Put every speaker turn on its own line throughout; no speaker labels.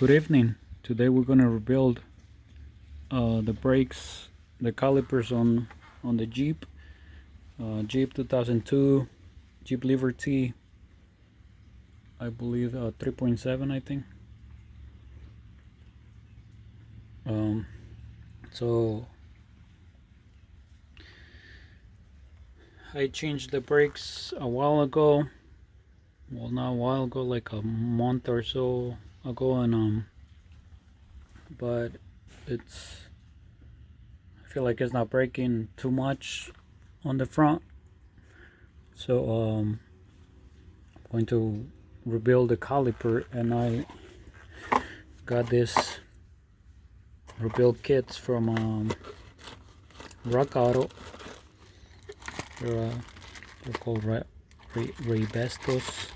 Good evening. Today we're gonna rebuild the brakes, the calipers on the Jeep, Jeep 2002, Jeep Liberty, I believe 3.7, I think. So I changed the brakes a while ago. Well, not a while ago, like a month or so ago, and but it's I feel like it's not braking too much on the front, so I'm going to rebuild the caliper, and I got this rebuild kits from Rock Auto. They're called Raybestos.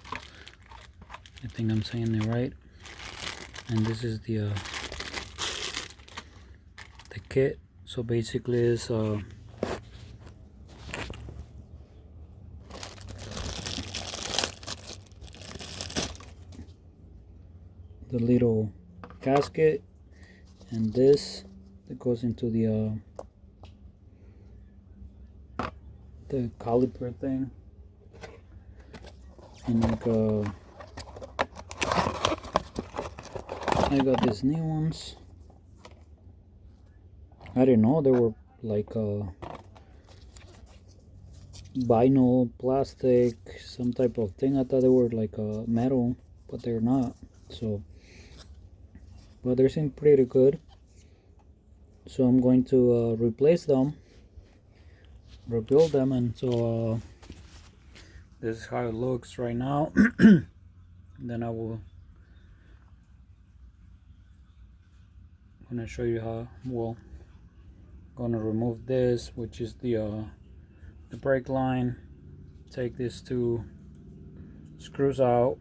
I think I'm saying it right. And this is the kit. So basically, it's the little gasket, and this that goes into the caliper thing, and like I got these new ones. I didn't know they were like vinyl, plastic, some type of thing. I thought they were like metal, but they're not. So, but they seem pretty good. So I'm going to replace them, rebuild them, and so this is how it looks right now. Then I will gonna show you how. Well, gonna remove this, which is the brake line. Take these two screws out,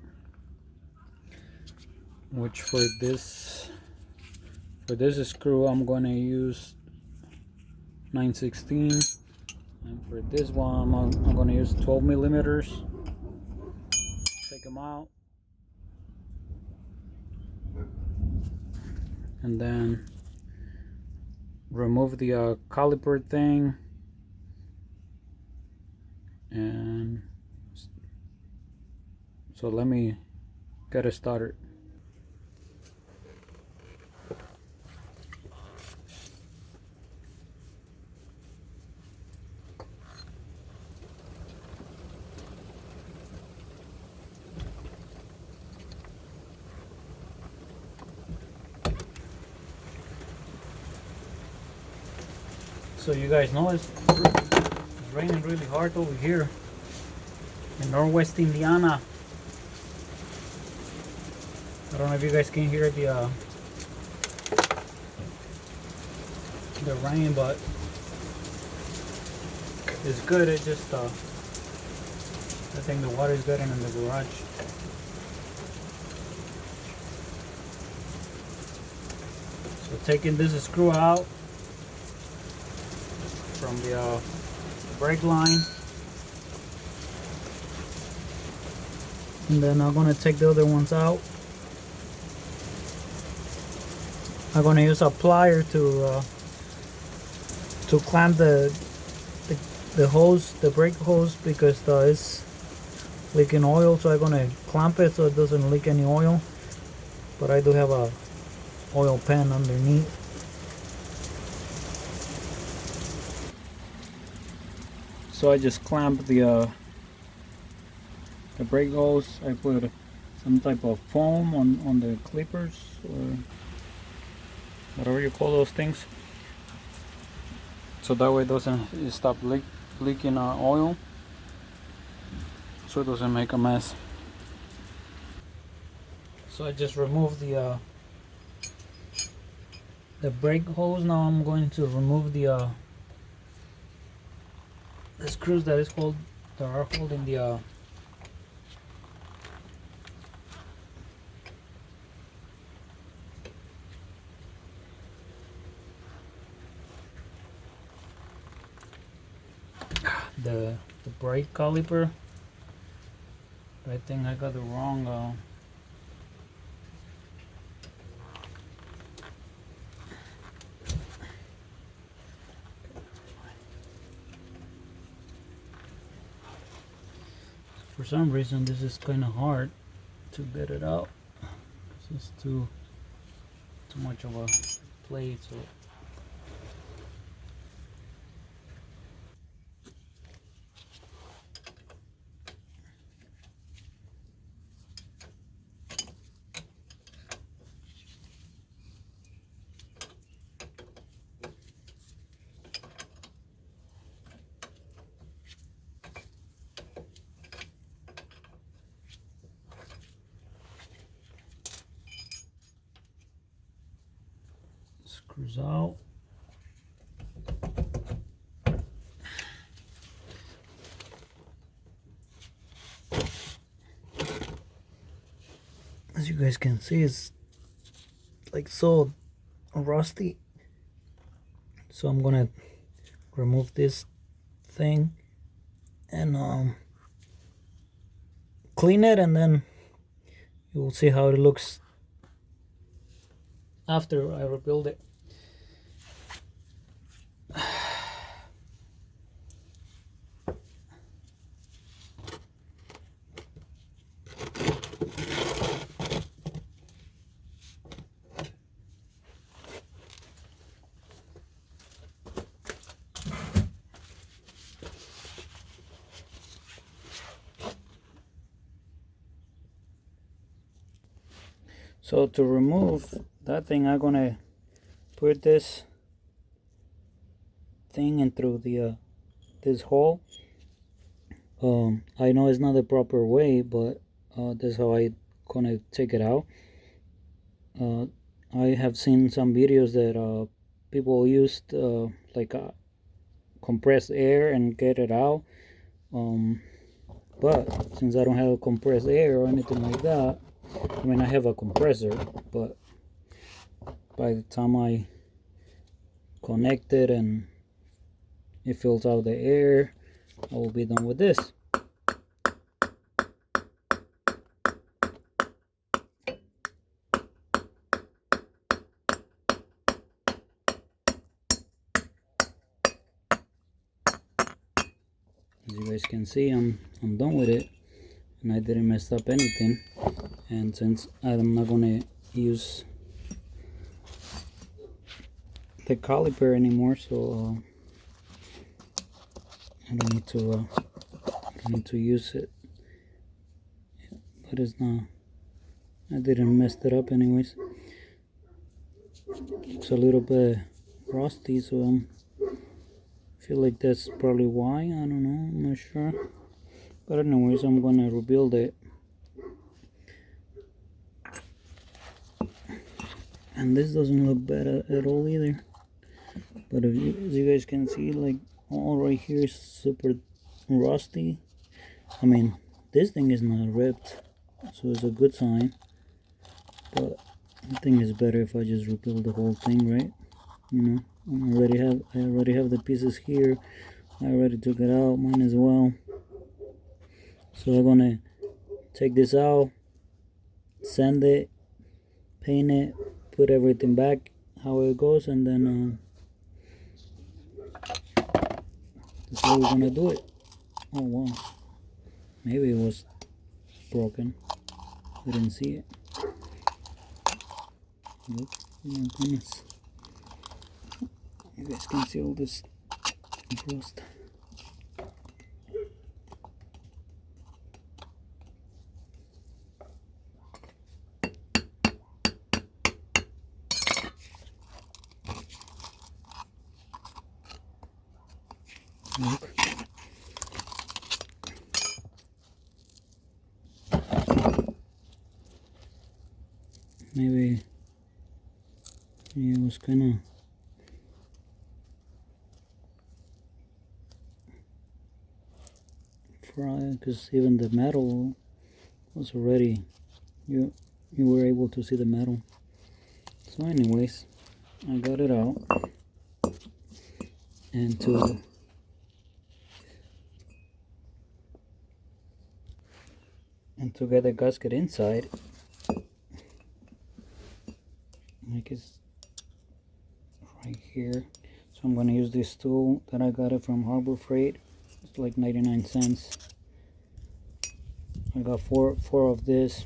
which for this screw I'm gonna use 9/16, and for this one I'm gonna use 12 millimeters. Take them out, and then remove the caliper thing, and so let me get it started. So you guys know it's raining really hard over here in Northwest Indiana. I don't know if you guys can hear the rain, but it's good. It just I think the water is getting in the garage. So taking this screw out from the brake line, and then I'm gonna take the other ones out. I'm gonna use a plier to clamp the hose, the brake hose, because it's leaking oil. So I'm gonna clamp it so it doesn't leak any oil. But I do have a oil pan underneath. So I just clamp the brake hose. I put some type of foam on the clippers, or whatever you call those things, so that way it doesn't stop leaking oil, so it doesn't make a mess. So I just removed the brake hose. Now I'm going to remove the screws that are holding the brake caliper. I think I got the wrong for some reason this is kind of hard to get it out. This is too much of a plate, so screws out. As you guys can see, it's like so rusty, so I'm gonna remove this thing and clean it, and then you will see how it looks after I rebuild it. So to remove that thing, I'm gonna put this thing in through the this hole. I know it's not the proper way, but that's how I gonna take it out. I have seen some videos that people used like compressed air and get it out. But since I don't have a compressed air or anything like that, I mean I have a compressor, but by the time I connect it and it fills out the air, I will be done with this. As you guys can see, I'm done with it, and I didn't mess up anything. And since I'm not gonna use the caliper anymore, so I don't need to use it. But it's not. I didn't mess it up anyways. It's a little bit rusty, so I feel like that's probably why. I don't know. I'm not sure. But anyways, I'm gonna rebuild it. And this doesn't look bad at all either. But as you guys can see, like all right here is super rusty. I mean, this thing is not ripped, so it's a good sign. But I think it's better if I just rebuild the whole thing, right? You know, I already have the pieces here. I already took it out, mine as well. So I'm gonna take this out, sand it, paint it, put everything back how it goes, and then that's how we're gonna do it. Oh wow, maybe it was broken. We didn't see it. Look, oh my goodness. You guys can see all this rust. Look. Maybe it was kind of fried, because even the metal was already, you were able to see the metal. So anyways, I got it out, and to get the gasket inside, like it's right here. So I'm gonna use this tool that I got it from Harbor Freight. It's like 99 cents. I got four of this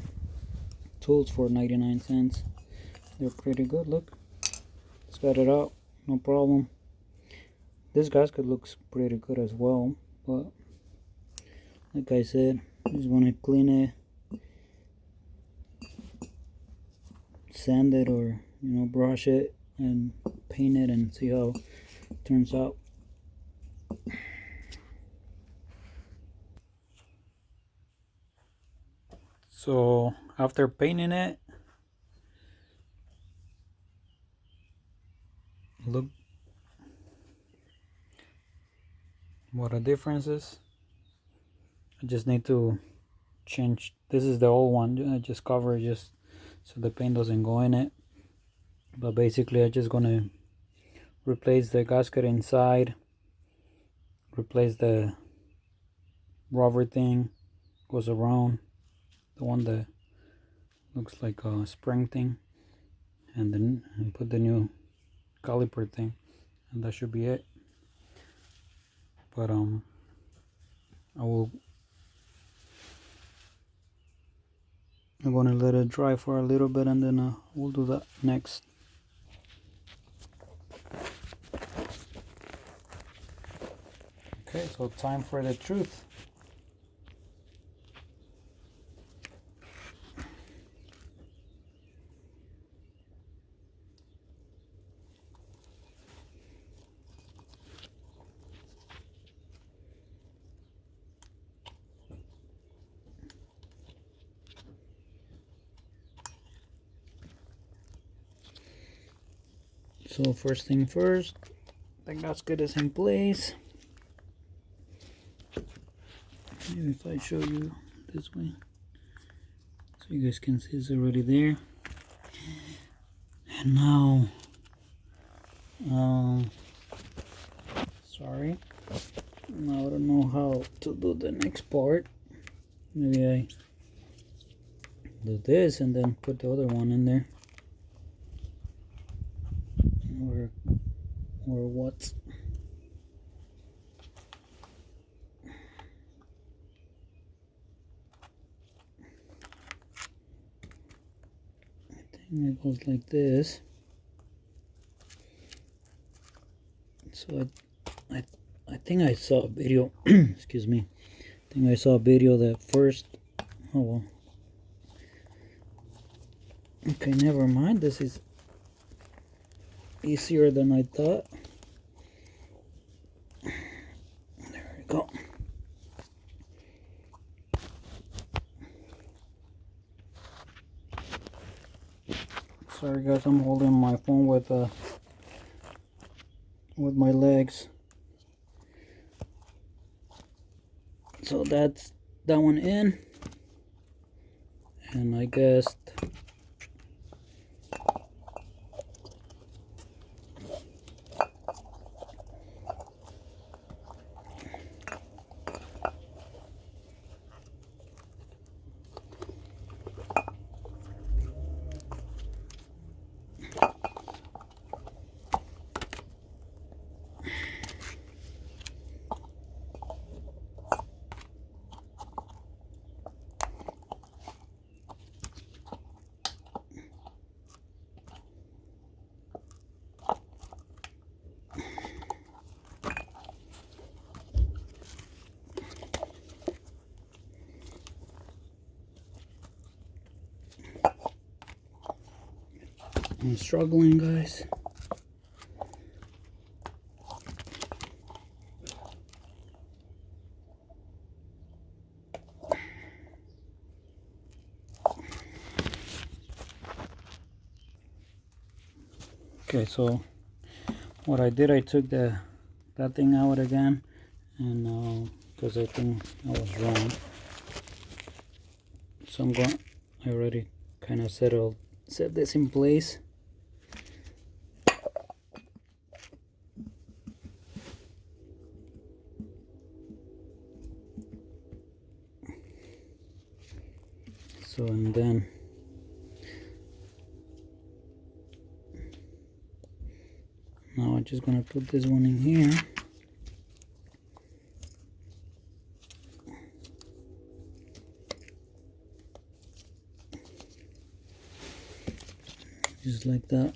tools for 99 cents. They're pretty good. Look, it's got it out, no problem. This gasket looks pretty good as well, but like I said, just want to clean it, sand it, or brush it and paint it and see how it turns out. So after painting it, look what a difference is. I just need to change. This is the old one. I just cover it just so the paint doesn't go in it. But basically I'm just gonna replace the gasket inside, replace the rubber thing goes around, the one that looks like a spring thing, and then put the new caliper thing, and that should be it. But I'm gonna let it dry for a little bit, and then we'll do that next. Okay, so time for the truth. So first thing first, the gasket is in place. Maybe if I show you this way, so you guys can see it's already there. And now, sorry, now I don't know how to do the next part. Maybe I do this and then put the other one in there, or what? I think it goes like this. So I think I saw a video. Excuse me. I think I saw a video that first. Oh well. Okay, never mind. This is easier than I thought. There we go. Sorry guys, I'm holding my phone with my legs. So that's that one in, and I guess I'm struggling, guys. Okay, so what I did, I took that thing out again, and because I think I was wrong. So I already kind of set this in place. So, and then now I'm just gonna put this one in here. just like that.